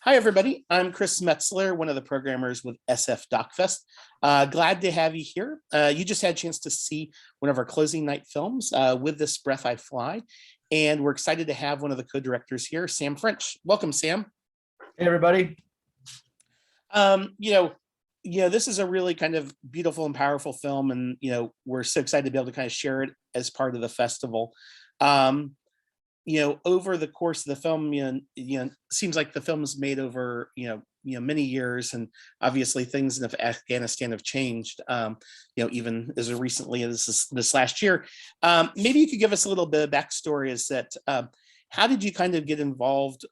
Hi, everybody. I'm Chris Metzler, one of the programmers with SF DocFest. Glad to have you here. You just had a chance to see one of our closing night films, With This Breath I Fly, and we're excited to have one of the co-directors here, Sam French. Welcome, Sam. Hey, everybody. This is a really kind of beautiful and powerful film, and we're so excited to be able to kind of share it as part of the festival. Over the course of the film, seems like the film's made over, many years, and obviously things in Afghanistan have changed, even as recently as this last year. Maybe you could give us a little bit of backstory as that, how did you kind of get involved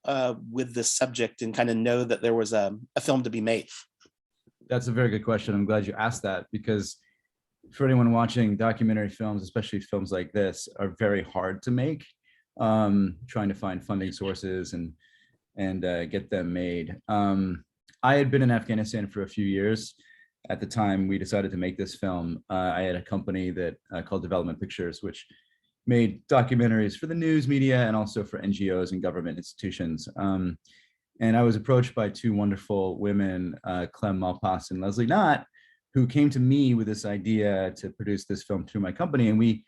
with this subject and kind of know that there was a film to be made? That's a very good question. I'm glad you asked that, because for anyone watching, documentary films, especially films like this, are very hard to make. Trying to find funding sources and get them made. I had been in Afghanistan for a few years. At the time we decided to make this film, I had a company that called Development Pictures, which made documentaries for the news media and also for NGOs and government institutions. And I was approached by two wonderful women, Clem Malpass and Leslie Knott, who came to me with this idea to produce this film through my company. And we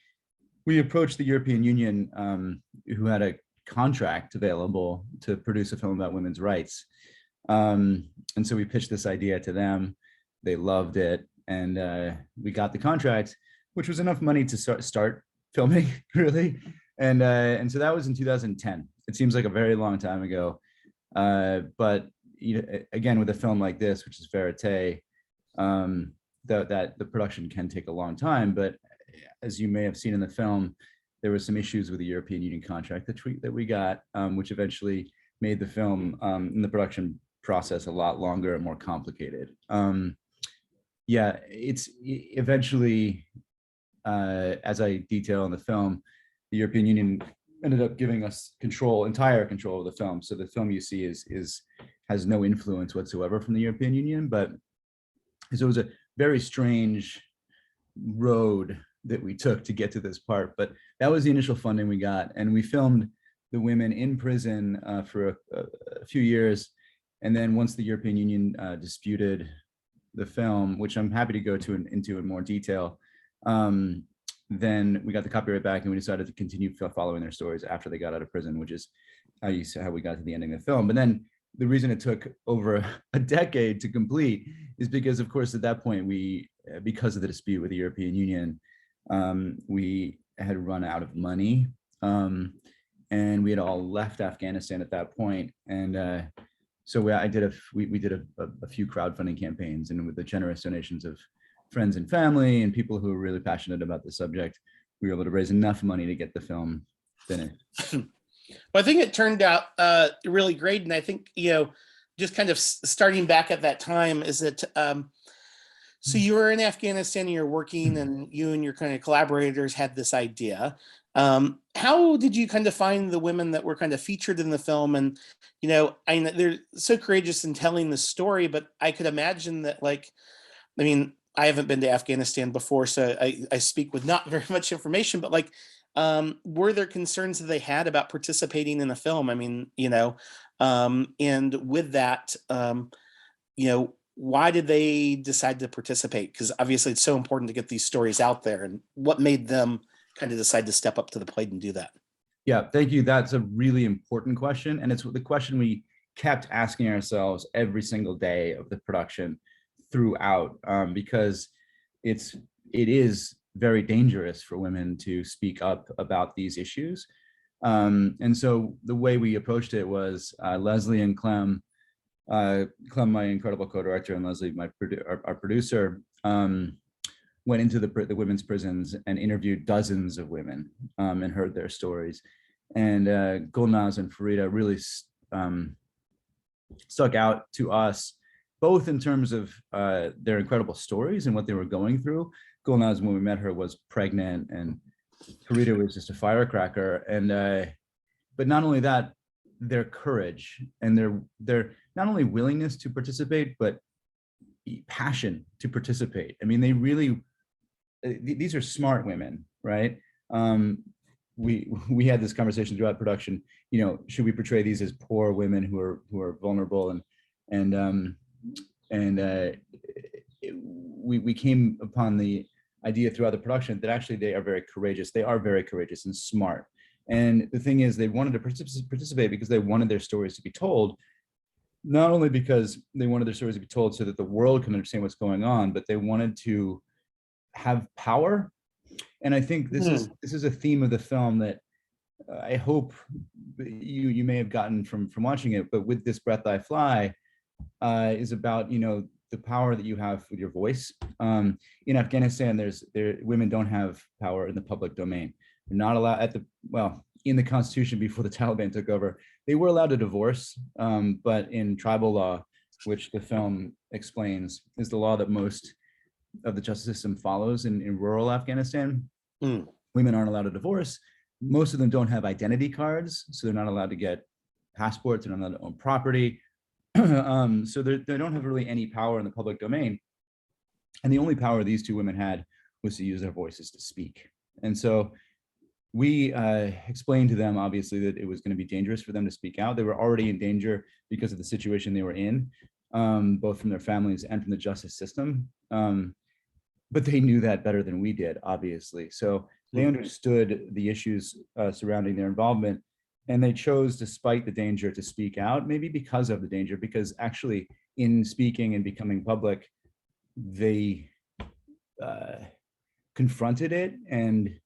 approached the European Union, who had a contract available to produce a film about women's rights. And so we pitched this idea to them. They loved it. And we got the contract, which was enough money to start filming, really. And so that was in 2010. It seems like a very long time ago. But again, with a film like this, which is verite, that the production can take a long time. But as you may have seen in the film, there were some issues with the European Union contract that we got, which eventually made the film and the production process a lot longer and more complicated. It's eventually, as I detail in the film, the European Union ended up giving us entire control of the film. So the film you see has no influence whatsoever from the European Union, but so it was a very strange road that we took to get to this part. But that was the initial funding we got, and we filmed the women in prison for a few years. And then once the European Union disputed the film, which I'm happy to go into in more detail, then we got the copyright back, and we decided to continue following their stories after they got out of prison, which is how we got to the ending of the film. But then the reason it took over a decade to complete is because, of course, at that point, because of the dispute with the European Union, we had run out of money, and we had all left Afghanistan at that point. And so we did a few crowdfunding campaigns, and with the generous donations of friends and family and people who are really passionate about the subject, we were able to raise enough money to get the film finished. Well, I think it turned out really great. And I think, just kind of starting back at that time, is that, so you were in Afghanistan and you're working, and you and your kind of collaborators had this idea. How did you kind of find the women that were kind of featured in the film? And, they're so courageous in telling the story, but I could imagine that, I haven't been to Afghanistan before, so I speak with not very much information, but were there concerns that they had about participating in the film? And with that, why did they decide to participate? Because obviously it's so important to get these stories out there, and what made them kind of decide to step up to the plate and do that? Yeah, thank you. That's a really important question. And it's the question we kept asking ourselves every single day of the production throughout, because it is very dangerous for women to speak up about these issues. And so the way we approached it was Leslie and Clem, my incredible co-director, and Leslie, our producer, went into the women's prisons and interviewed dozens of women and heard their stories. And Gulnaz and Farida really stuck out to us, both in terms of their incredible stories and what they were going through. Gulnaz, when we met her, was pregnant, and Farida was just a firecracker. And but not only that, their courage and their not only willingness to participate, but passion to participate. I mean, they really, these are smart women, right? We had this conversation throughout production. should we portray these as poor women who are vulnerable, and we came upon the idea throughout the production that actually they are very courageous. They are very courageous and smart. And the thing is, they wanted to participate because they wanted their stories to be told, not only because they wanted their stories to be told so that the world can understand what's going on, but they wanted to have power. And I think this is a theme of the film that I hope you may have gotten from watching it, but with This Breath I Fly, is about the power that you have with your voice. In Afghanistan, women don't have power in the public domain. They're not allowed in the constitution before the Taliban took over. They were allowed to divorce, but in tribal law, which the film explains, is the law that most of the justice system follows in rural Afghanistan. Women aren't allowed to divorce. Most of them don't have identity cards, so they're not allowed to get passports, they're not allowed to own property. So they don't have really any power in the public domain. And the only power these two women had was to use their voices to speak. And so we explained to them, obviously, that it was going to be dangerous for them to speak out. They were already in danger because of the situation they were in, both from their families and from the justice system. But they knew that better than we did, obviously. So they understood the issues surrounding their involvement, and they chose, despite the danger, to speak out, maybe because of the danger, because actually in speaking and becoming public, they confronted it and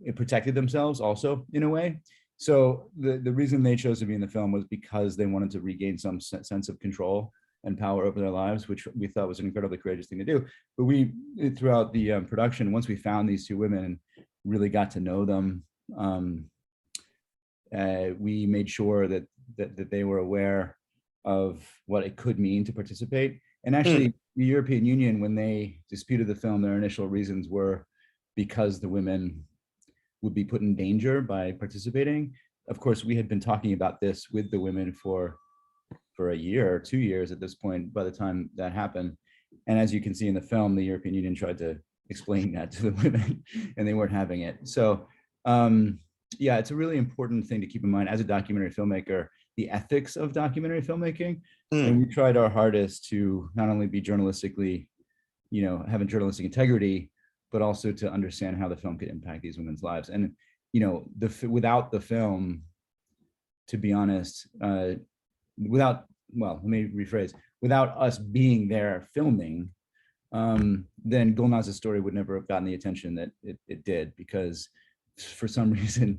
it protected themselves also in a way. So the reason they chose to be in the film was because they wanted to regain some sense of control and power over their lives, which we thought was an incredibly courageous thing to do. But we, throughout the production, once we found these two women and really got to know them, we made sure that they were aware of what it could mean to participate. And actually, the European Union, when they disputed the film, their initial reasons were because the women would be put in danger by participating. Of course, we had been talking about this with the women for a year or 2 years at this point by the time that happened. And as you can see in the film, the European Union tried to explain that to the women and they weren't having it. So yeah, it's a really important thing to keep in mind as a documentary filmmaker, the ethics of documentary filmmaking. And we tried our hardest to not only be journalistically, have a journalistic integrity, but also to understand how the film could impact these women's lives. And, without the film, to be honest, let me rephrase, without us being there filming, then Gulnaz's story would never have gotten the attention that it did, because for some reason,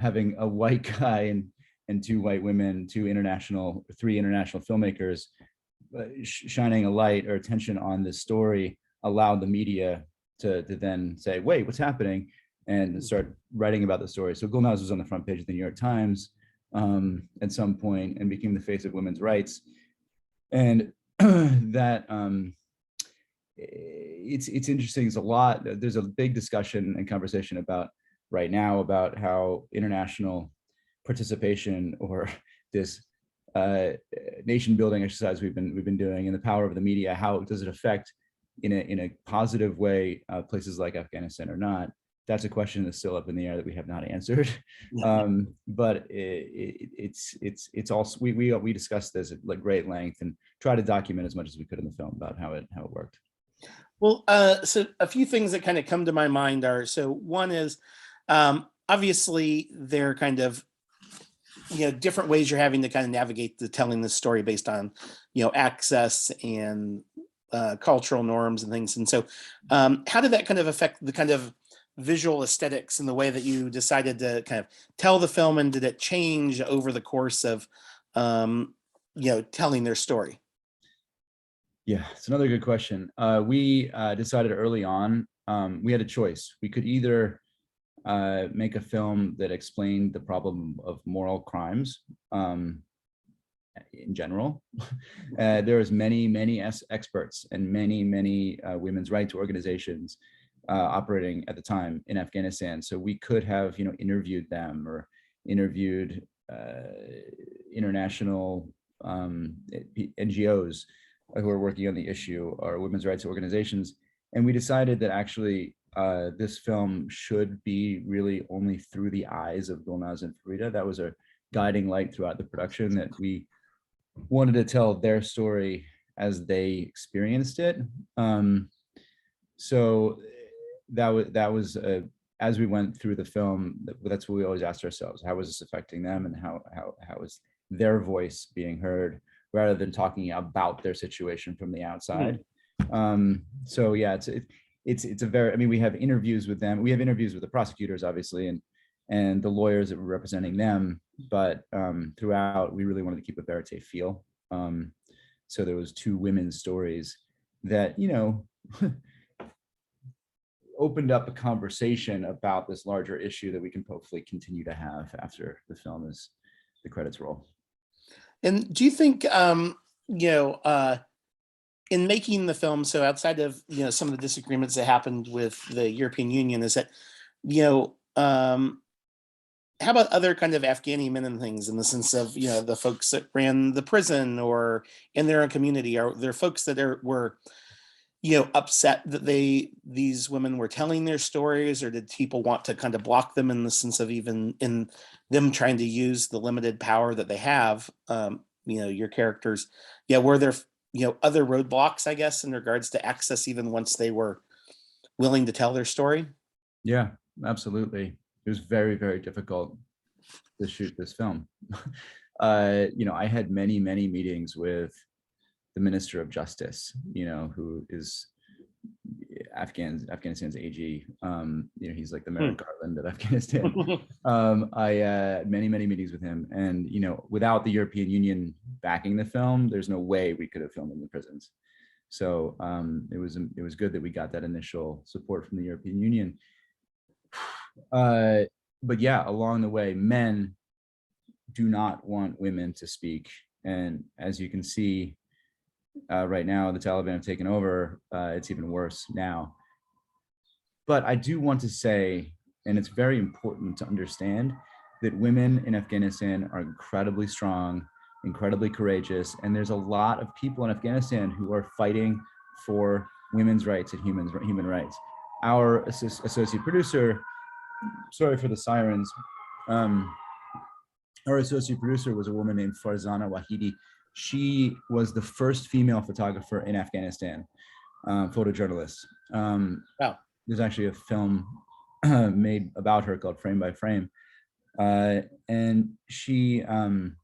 having a white guy and two white women, three international filmmakers shining a light or attention on this story allowed the media to then say, wait, what's happening? And start writing about the story. So Gulnaz was on the front page of the New York Times at some point and became the face of women's rights. And that it's interesting. There's a big discussion and conversation right now about how international participation, or this nation building exercise we've been doing, and the power of the media, how does it affect in a positive way places like Afghanistan or not? That's a question that's still up in the air that we have not answered. But it's also, we discussed this at great length and try to document as much as we could in the film about how it worked. Well, so a few things that kind of come to my mind are, so one is, obviously there are kind of, different ways you're having to kind of navigate telling the story based on, access and cultural norms and things. And so how did that kind of affect the kind of visual aesthetics and the way that you decided to kind of tell the film, and did it change over the course of telling their story? Yeah, it's another good question. We decided early on, we had a choice. We could either make a film that explained the problem of moral crimes in general. There's many experts and many women's rights organizations operating at the time in Afghanistan. So we could have, interviewed them, or interviewed international NGOs who are working on the issue, or women's rights organizations. And we decided that actually this film should be really only through the eyes of Gulnaz and Farida. That guiding light throughout the production, that we wanted to tell their story as they experienced it. So that was as we went through the film, that's what we always asked ourselves: how was this affecting them, and how was their voice being heard, rather than talking about their situation from the outside. So yeah, it's a very, I mean, we have interviews with them. We have interviews with the prosecutors, obviously, and the lawyers that were representing them. But throughout, we really wanted to keep a verite feel. So there was two women's stories that, you know, opened up a conversation about this larger issue that we can hopefully continue to have after the film is, the credits roll. And do you think, in making the film, so outside of, some of the disagreements that happened with the European Union, is that, how about other kind of Afghani men and things, in the sense of, the folks that ran the prison or in their own community? Are there folks that were upset that these women were telling their stories, or did people want to kind of block them, in the sense of even in them trying to use the limited power that they have? Your characters, were there other roadblocks, I guess, in regards to access, even once they were willing to tell their story? Yeah, absolutely. It was very, very difficult to shoot this film. I had many meetings with the Minister of Justice, who is Afghanistan's AG. He's like the Merrick Garland of Afghanistan. I had many meetings with him, and without the European Union backing the film, there's no way we could have filmed in the prisons. So it was good that we got that initial support from the European Union. But yeah, along the way, men do not want women to speak, and as you can see, right now the Taliban have taken over. It's even worse now. But I do want to say, and it's very important to understand, that women in Afghanistan are incredibly strong, incredibly courageous, and there's a lot of people in Afghanistan who are fighting for women's rights and human rights. Our associate producer, sorry for the sirens, our associate producer was a woman named Farzana Wahidi. She was the first female photographer in Afghanistan, photojournalist. Wow. There's actually a film made about her called Frame by Frame. And she's an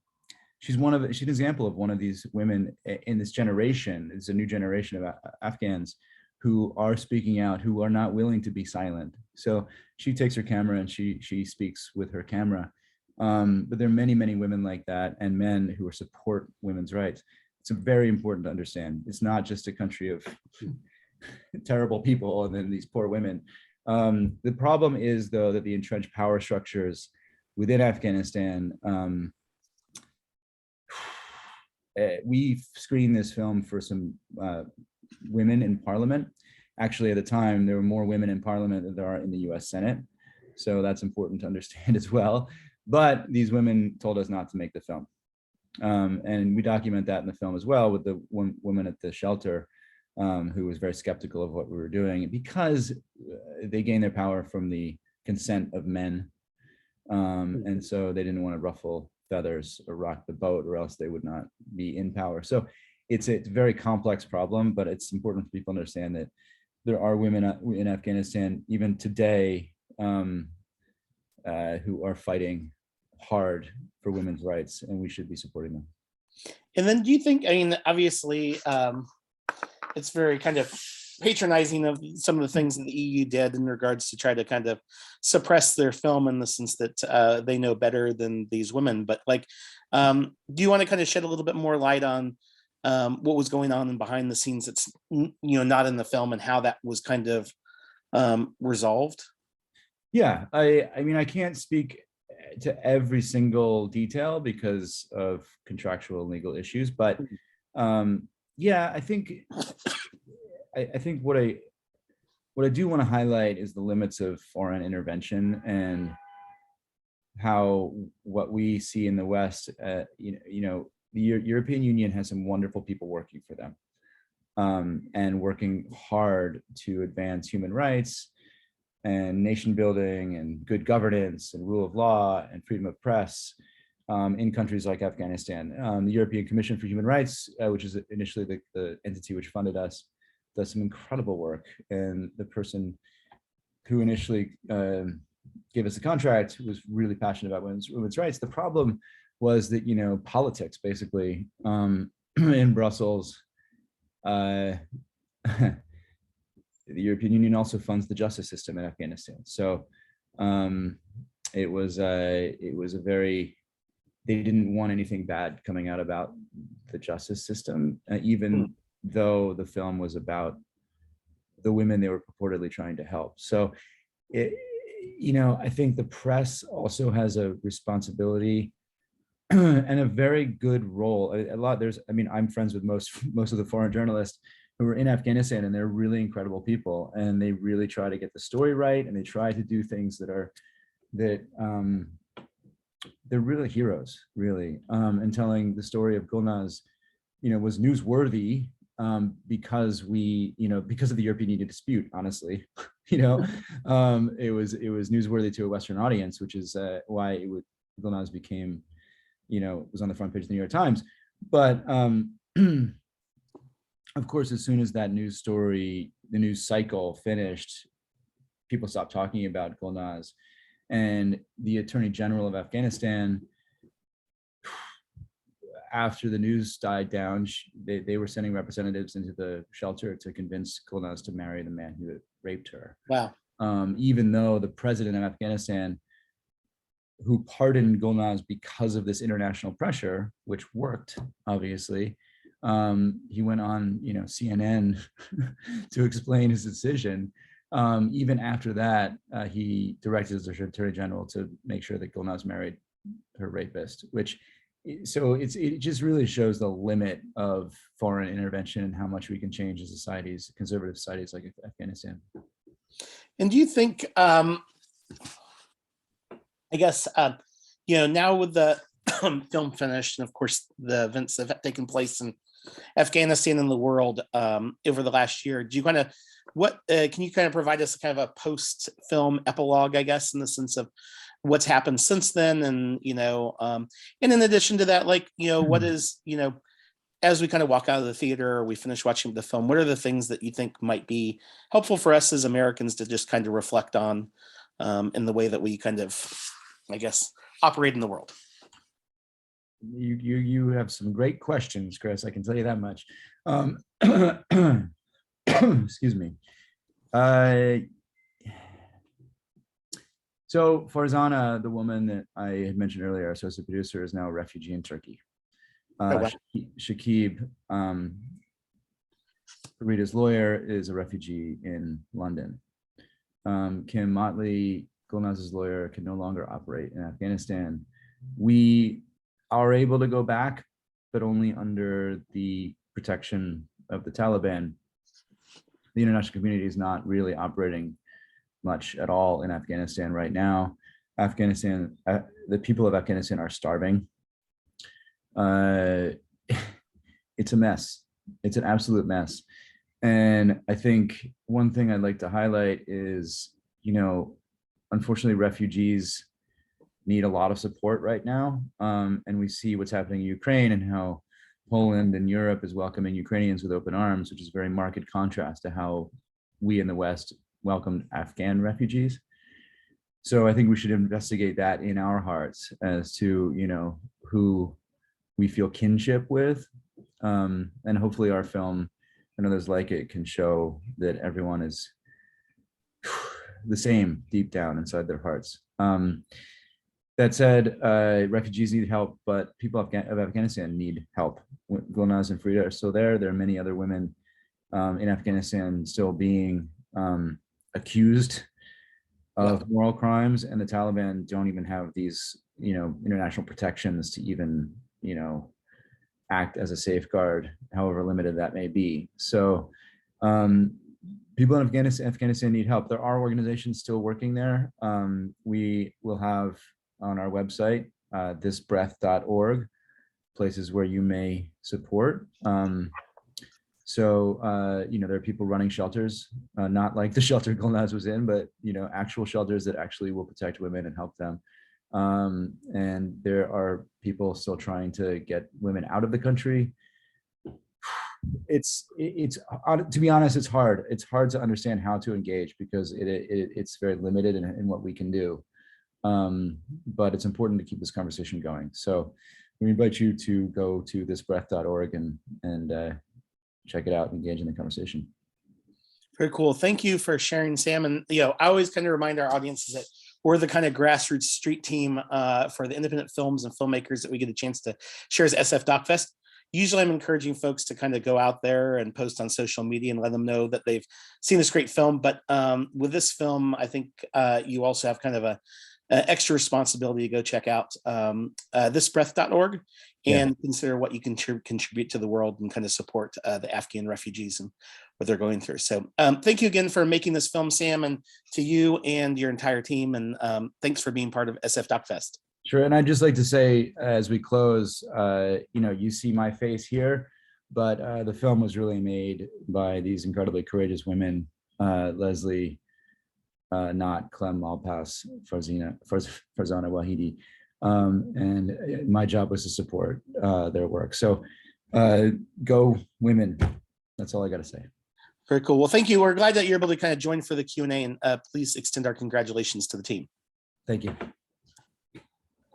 example of one of these women in this generation. It's a new generation of Afghans who are speaking out, who are not willing to be silent. So she takes her camera and she speaks with her camera. But there are many women like that, and men who support women's rights. It's very important to understand. It's not just a country of terrible people and then these poor women. The problem is, though, that the entrenched power structures within Afghanistan, we screened this film for some women in parliament. Actually, at the time, there were more women in parliament than there are in the US Senate. So that's important to understand as well. But these women told us not to make the film. And we document that in the film as well, with the one woman at the shelter who was very skeptical of what we were doing, because they gained their power from the consent of men. And so they didn't want to ruffle feathers or rock the boat, or else they would not be in power. So it's a very complex problem, but it's important for people to understand that there are women in Afghanistan, even today, who are fighting hard for women's rights, and we should be supporting them. And then do you think, obviously, it's very kind of patronizing of some of the things that the EU did in regards to try to kind of suppress their film, in the sense that they know better than these women. But do you want to kind of shed a little bit more light on what was going on behind the scenes that's not in the film, and how that was kind of resolved? Yeah, I mean, I can't speak to every single detail because of contractual and legal issues, but yeah, I think what I do want to highlight is the limits of foreign intervention, and how what we see in the West, the European Union has some wonderful people working for them, and working hard to advance human rights and nation building and good governance and rule of law and freedom of press. in countries like Afghanistan. The European Commission for Human Rights, which is initially the entity which funded us, does some incredible work. And the person who initially gave us the contract was really passionate about women's rights. The problem was that, politics basically in Brussels, the European Union also funds the justice system in Afghanistan. So it was a very, they didn't want anything bad coming out about the justice system, even though the film was about the women they were purportedly trying to help. So, I think the press also has a responsibility and a very good role. I'm friends with most of the foreign journalists who are in Afghanistan, and they're really incredible people, and they really try to get the story right, and they try to do things that they're really heroes, really. And telling the story of Gulnaz, was newsworthy because of the European Union dispute, honestly. It was newsworthy to a Western audience, which is why Gulnaz became, was on the front page of the New York Times. But of course, as soon as that news story, the news cycle finished, people stopped talking about Gulnaz. And the Attorney General of Afghanistan, after the news died down, they were sending representatives into the shelter to convince Gulnaz to marry the man who had raped her. Wow. Even though the president of Afghanistan, who pardoned Gulnaz because of this international pressure, which worked, obviously, he went on, CNN to explain his decision. Even after that, he directed his Attorney General to make sure that Gulnaz married her rapist, it just really shows the limit of foreign intervention and how much we can change as societies, conservative societies like Afghanistan. And do you think, I guess, now with the film finished, and of course the events that have taken place in Afghanistan and the world over the last year, do you can you kind of provide us kind of a post-film epilogue, I guess, in the sense of what's happened since then, and and in addition to that, what is, as we kind of walk out of the theater or we finish watching the film, what are the things that you think might be helpful for us as Americans to just kind of reflect on in the way that we kind of, I guess, operate in the world? You have some great questions, Chris. I can tell you that much. Excuse me. So Farzana, the woman that I had mentioned earlier, our associate producer, is now a refugee in Turkey. Wow. Shakib, Rita's lawyer, is a refugee in London. Kim Motley, Gulnaz's lawyer, can no longer operate in Afghanistan. We are able to go back, but only under the protection of the Taliban. The international community is not really operating much at all in Afghanistan right now. The people of Afghanistan are starving. It's a mess. It's an absolute mess. And I think one thing I'd like to highlight is, unfortunately, refugees need a lot of support right now. And we see what's happening in Ukraine and how Poland and Europe is welcoming Ukrainians with open arms, which is a very marked contrast to how we in the West welcomed Afghan refugees. So I think we should investigate that in our hearts as to, who we feel kinship with. And hopefully our film and others like it can show that everyone is the same deep down inside their hearts. That said, refugees need help, but people of Afghanistan need help. Gulnaz and Frida are still there. There are many other women in Afghanistan still being accused of moral crimes, and the Taliban don't even have these, international protections to even, act as a safeguard, however limited that may be. So people in Afghanistan need help. There are organizations still working there. We will have on our website, thisbreath.org, places where you may support. So, there are people running shelters, not like the shelter Gulnaz was in, but, actual shelters that actually will protect women and help them. And there are people still trying to get women out of the country. It's to be honest, it's hard. It's hard to understand how to engage because it's very limited in what we can do. But it's important to keep this conversation going. So we invite you to go to thisbreath.org and check it out and engage in the conversation. Very cool. Thank you for sharing, Sam. And I always kind of remind our audiences that we're the kind of grassroots street team for the independent films and filmmakers that we get a chance to share as SF Doc Fest. Usually I'm encouraging folks to kind of go out there and post on social media and let them know that they've seen this great film. But with this film, I think you also have kind of a extra responsibility to go check out thisbreath.org and consider what you can contribute to the world and kind of support the Afghan refugees and what they're going through. So thank you again for making this film, Sam, and to you and your entire team. And thanks for being part of SF Doc Fest. Sure. And I'd just like to say, as we close, you see my face here, but the film was really made by these incredibly courageous women, Leslie, not Clem Malpass, Farzana Wahidi. And my job was to support their work. So go women. That's all I got to say. Very cool. Well, thank you. We're glad that you're able to kind of join for the Q&A, and please extend our congratulations to the team. Thank you.